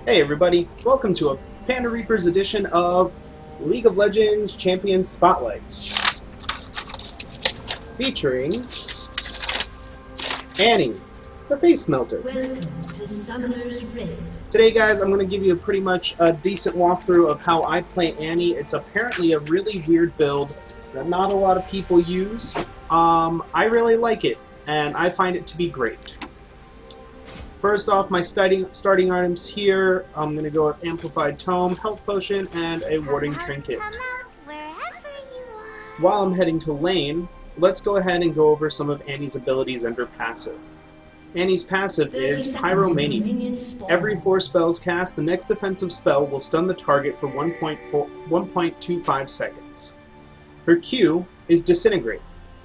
Hey everybody, welcome to a Panda Reapers edition of League of Legends Champions Spotlight, featuring Annie, the Face Melter. Welcome to Summoner's Rift. Today guys, I'm going to give you pretty much a decent walkthrough of how I play Annie. It's apparently a really weird build that not a lot of people use. I really like it, and I find it to be great. First off, my starting items here, I'm going to go with Amplified Tome, Health Potion, and a Warding Trinket. While I'm heading to lane, let's go ahead and go over some of Annie's abilities and her passive. Annie's passive is Pyromania. Every 4 spells cast, the next defensive spell will stun the target for 1.25 seconds. Her Q is Disintegrate.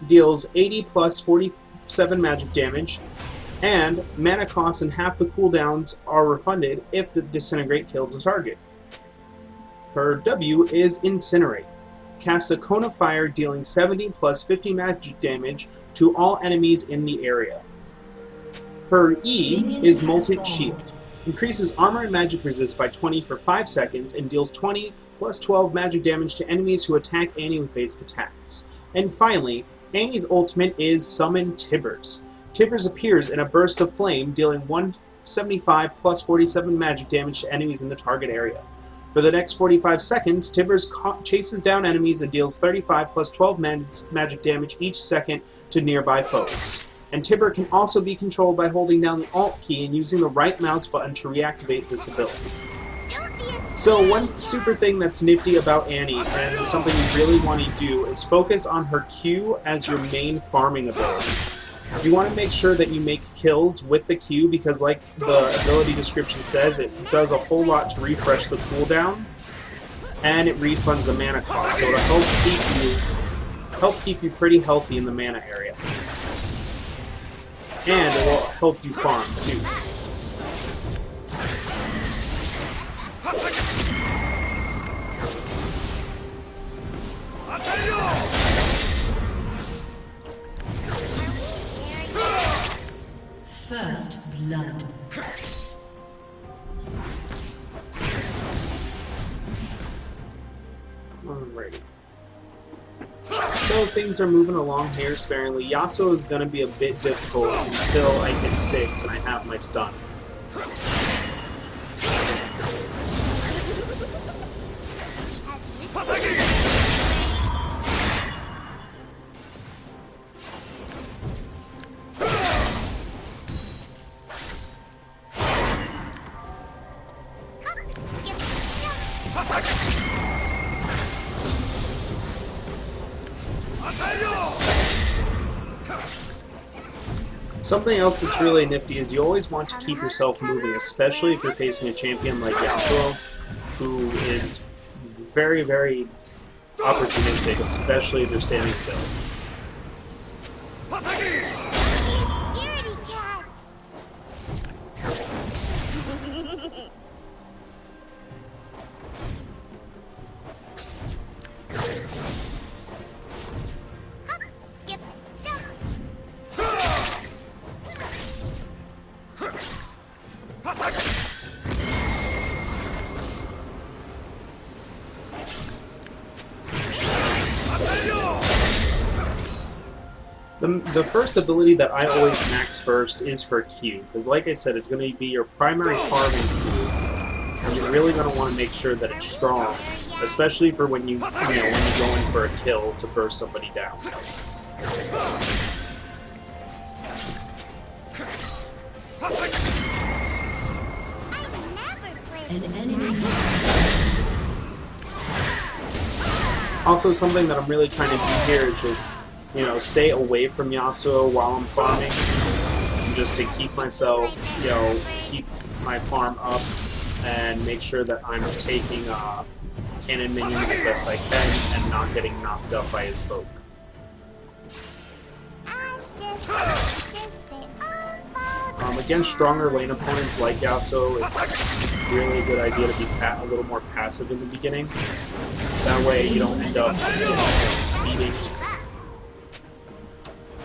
Deals 80 plus 47 magic damage, and mana costs and half the cooldowns are refunded if the Disintegrate kills the target. Her W is Incinerate. Casts a cone of fire dealing 70 plus 50 magic damage to all enemies in the area. Her E is Molten Shield. Increases armor and magic resist by 20 for 5 seconds and deals 20 plus 12 magic damage to enemies who attack Annie with basic attacks. And finally, Annie's ultimate is Summon Tibbers. Tibbers appears in a burst of flame, dealing 175 plus 47 magic damage to enemies in the target area. For the next 45 seconds, Tibbers chases down enemies and deals 35 plus 12 magic damage each second to nearby foes. And Tibber can also be controlled by holding down the Alt key and using the right mouse button to reactivate this ability. So one super thing that's nifty about Annie, and something you really want to do, is focus on her Q as your main farming ability. You want to make sure that you make kills with the Q because, like the ability description says, it does a whole lot to refresh the cooldown, and it refunds the mana cost, so it'll help keep you pretty healthy in the mana area. And it will help you farm too. First blood. Alrighty. So things are moving along here sparingly. Yasuo is going to be a bit difficult until I hit 6 and I have my stun. Something else that's really nifty is you always want to keep yourself moving, especially if you're facing a champion like Yasuo, who is very, very opportunistic, especially if they're standing still. The first ability that I always max first is for Q, because like I said, it's going to be your primary farming tool, and you're really going to want to make sure that it's strong, especially for when you go in for a kill to burst somebody down. Also, something that I'm really trying to do here is just, stay away from Yasuo while I'm farming, just to keep myself, keep my farm up and make sure that I'm taking cannon minions the best I can and not getting knocked up by his poke. Against stronger lane opponents like Yasuo, it's really a good idea to be a little more passive in the beginning. That way you don't end up beating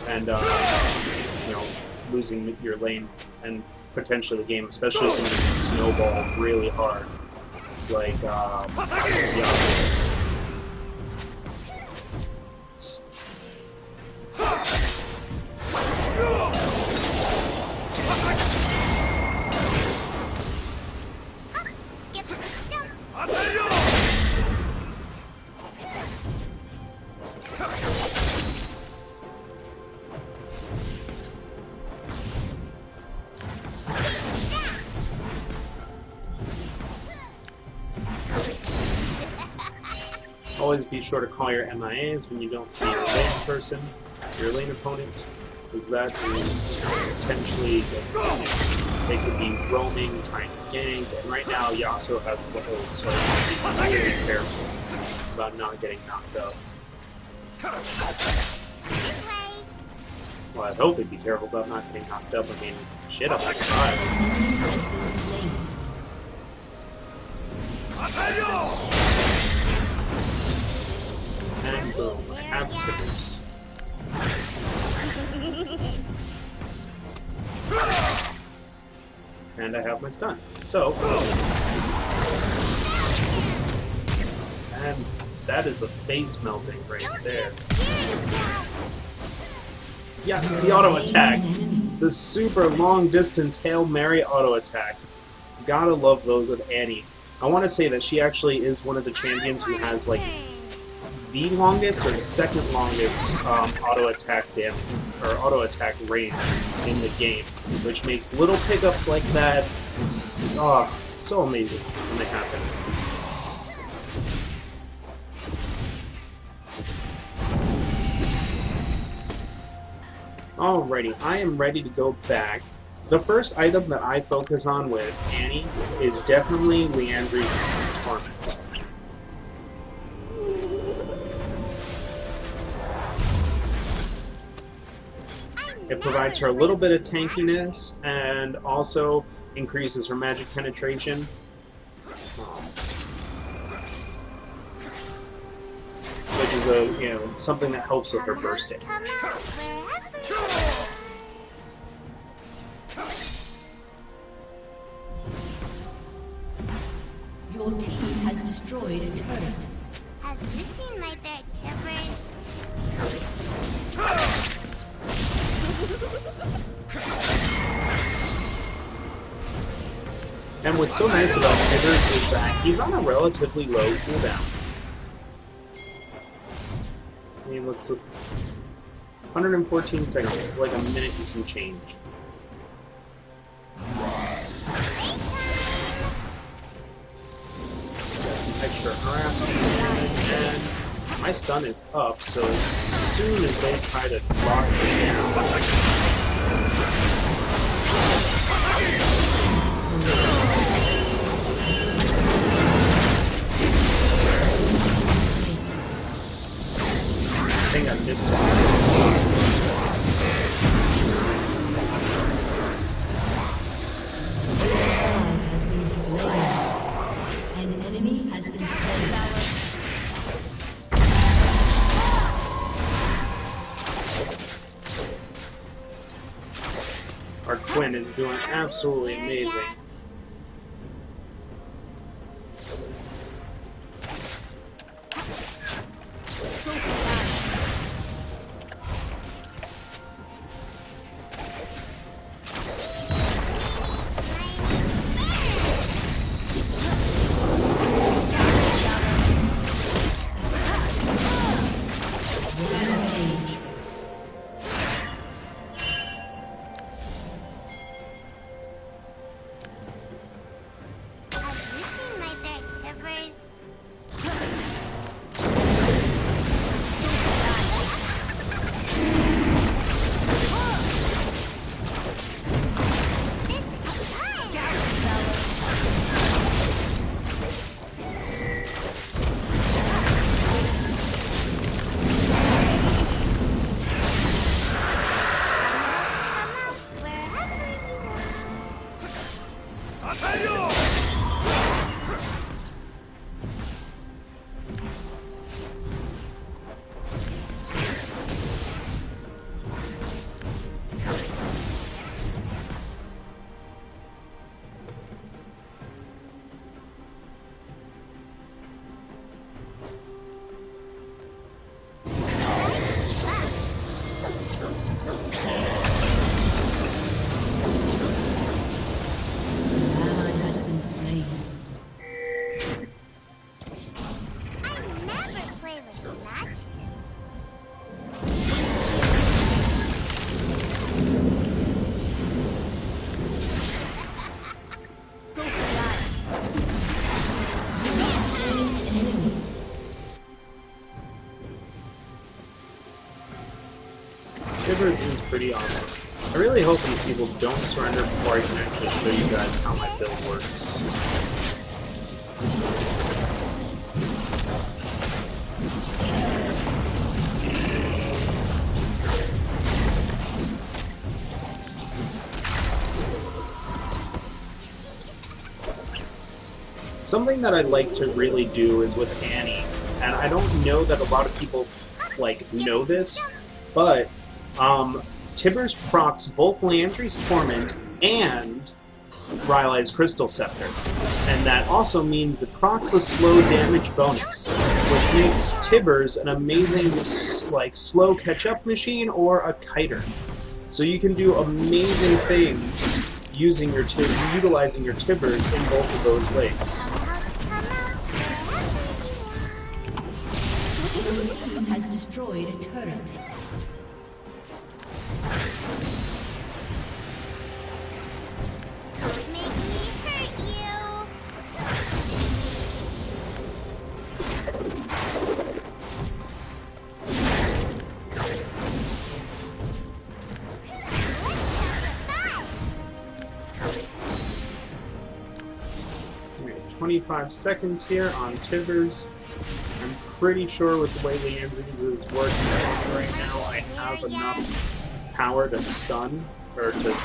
and losing your lane and potentially the game, especially if somebody can snowball really hard, like Yasuo. Always be sure to call your MIAs when you don't see your lane person, your lane opponent, because that is potentially, they could be roaming, trying to gank, and right now Yasuo has his ult, so you have to be really careful about not getting knocked up. Well, I'd hope he'd be careful about not getting knocked up. I mean, shit, I'm not and boom, I have tippers. And I have my stun. So, and that is a face melting right there. Yes, the auto attack. The super long distance Hail Mary auto attack. Gotta love those with Annie. I want to say that she actually is one of the champions who has like the longest or the second longest auto attack damage or auto attack range in the game, which makes little pickups like that so amazing when they happen. Alrighty, I am ready to go back. The first item that I focus on with Annie is definitely Liandry's Torment. It provides her a little bit of tankiness and also increases her magic penetration. Which is something that helps with her burst damage. Your team has destroyed a turret. Have you seen my third tippers? And what's so nice about Tibbers is that he's on a relatively low cooldown. I mean, let's look. 114 seconds. It's like a minute and some change. Got some extra harassment, and my stun is up, so as soon as they try to lock me down, I think I missed it. Has been slain. An enemy has been slain. Our Quinn is doing absolutely amazing. Tibbers is pretty awesome. I really hope these people don't surrender before I can actually show you guys how my build works. Something that I like to really do is with Annie, and I don't know that a lot of people like know this, but Tibbers procs both Liandry's Torment and Rylai's Crystal Scepter, and that also means it procs a slow damage bonus, which makes Tibbers an amazing like slow catch-up machine or a kiter. So you can do amazing things using your utilizing your Tibbers in both of those ways. Has destroyed a turret. Don't make me hurt you. We have 25 seconds here on Tibbers. I'm pretty sure with the way Liandry's is working right now, I have enough power to stun, or to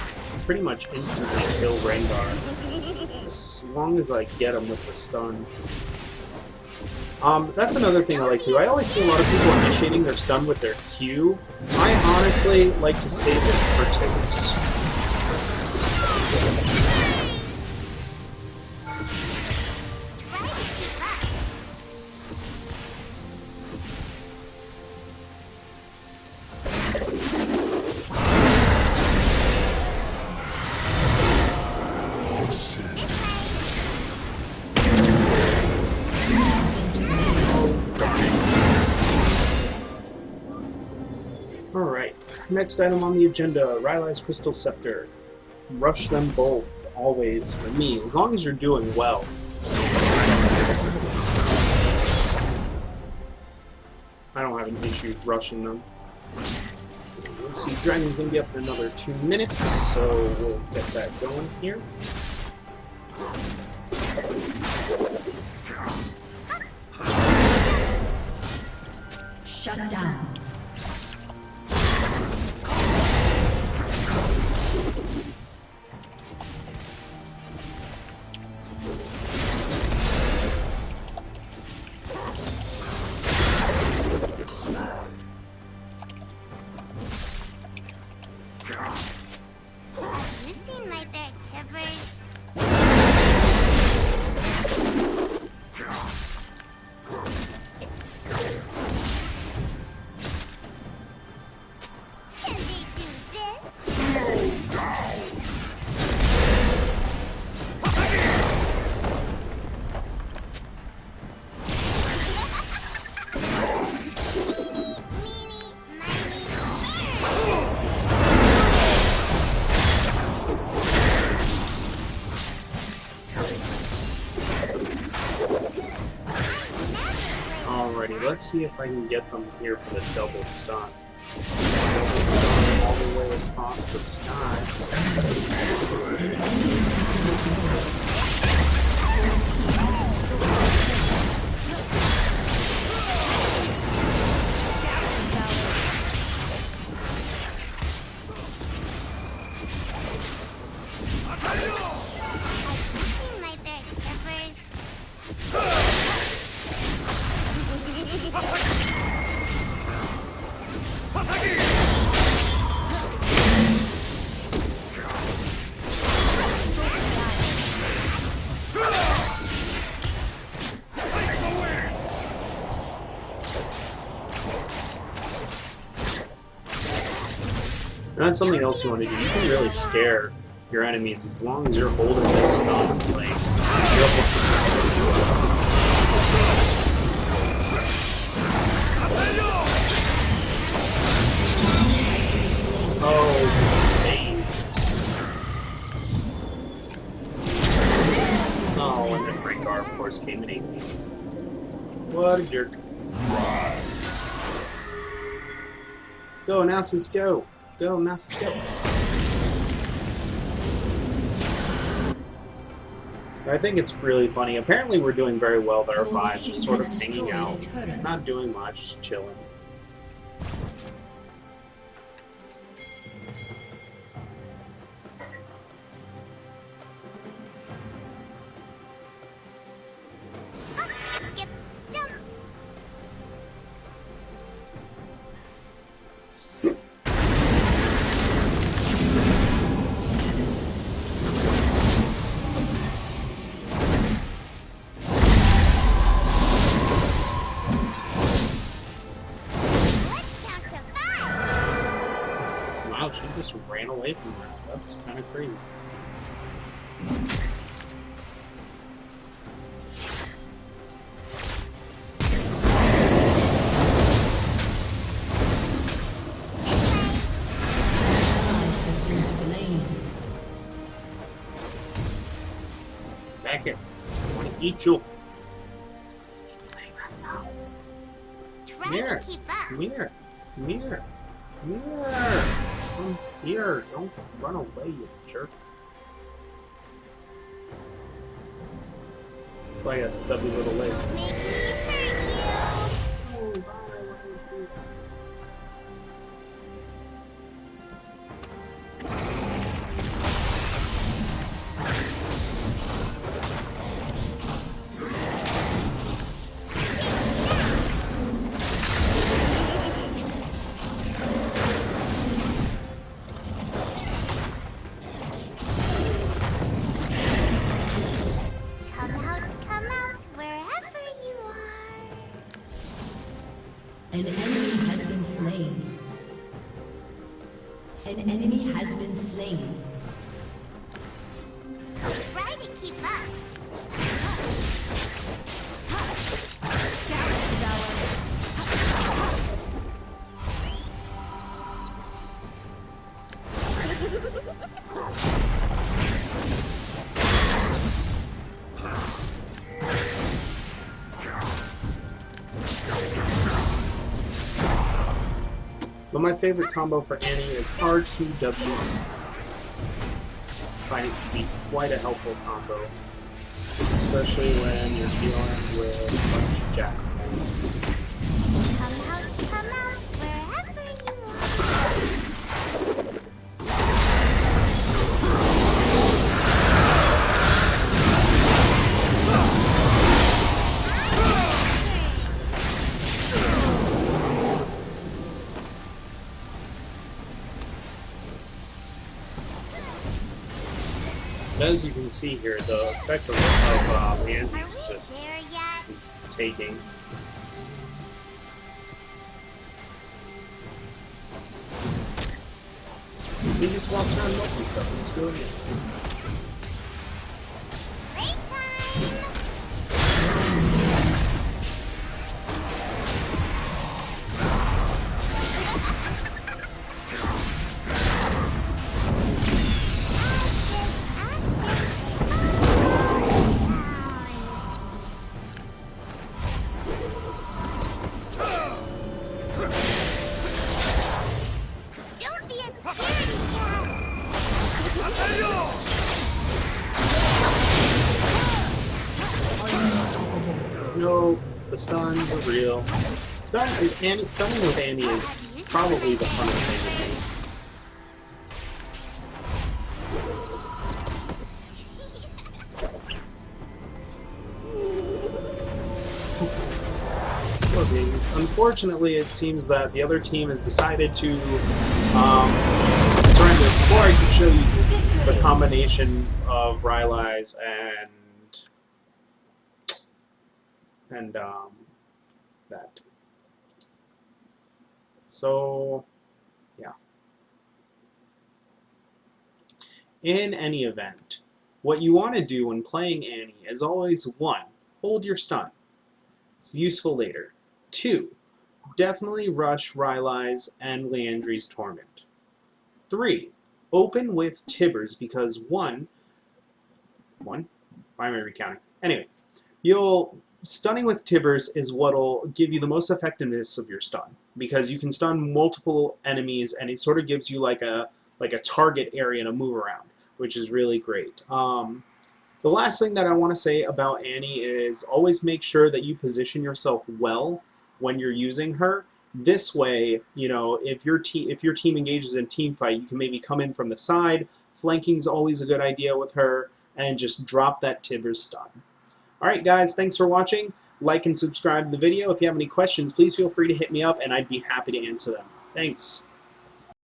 pretty much instantly kill Rengar, as long as I get him with the stun. That's another thing I like to do. I always see a lot of people initiating their stun with their Q. I honestly like to save it for Tibbers. Alright, next item on the agenda, Rylai's Crystal Scepter. Rush them both, always, for me, as long as you're doing well. I don't have an issue rushing them. Let's see, Dragon's gonna be up in another 2 minutes, so we'll get that going here. Shut down. Have you seen my bear Tibbers? Can they do this? Meanie, Alrighty, let's see if I can get them here for the double stun. Double stun all the way across the sky. Have you seen my bear Tibbers? And that's something else you want to do. You can really scare your enemies as long as you're holding this stun. Like, oh, the saves. Oh, and then Rengar, of course, came in 8. What a jerk. Go, Nasus, go! Go, Nasus, go! I think it's really funny. Apparently we're doing very well with our Your fives, team just sort of has hanging destroyed out. a turret. Not doing much, just chilling. Hop, skip, jump. Let's count to 5. Wow, she just ran away from her. That's kind of crazy. Has been slain. Back here. I want to eat you. Try Here. to keep up. Come here. Come here. Come here. Come here. Don't run away, you jerk. Oh, I got stubby little legs. Make me hurt Oh, bye. What do you do? Come out, wherever you are. An enemy has been slain. An enemy has been slain. Try to keep up. But my favorite combo for Annie is R2W. I find it to be quite a helpful combo, especially when you're dealing with a bunch of jack-o'-lanterns. Come out, wherever you are. As you can see here, the effect of Leandri Are is we just there yet? is taking. He just walks around milking stuff, and it's really good. Break time! Don't be a scaredy cat! No, the stuns are real. Stunning with Annie is probably the funnest thing to do. Poor babies. Unfortunately, it seems that the other team has decided to surrender. Before I can show you the combination of Rylai's and that. So, yeah. In any event, what you want to do when playing Annie is always 1. Hold your stun. It's useful later. 2. Definitely rush Rylai's and Leandri's Torment. 3. Open with Tibbers because 1. Why am I recounting? Anyway, you'll stunning with Tibbers is what'll give you the most effectiveness of your stun, because you can stun multiple enemies, and it sort of gives you like a target area to move around, which is really great. The last thing that I want to say about Annie is always make sure that you position yourself well when you're using her. This way, you know, if your team engages in team fight, you can maybe come in from the side. Flanking's always a good idea with her, and just drop that Tibbers stun. Alright guys, thanks for watching. Like and subscribe to the video. If you have any questions, please feel free to hit me up and I'd be happy to answer them. Thanks.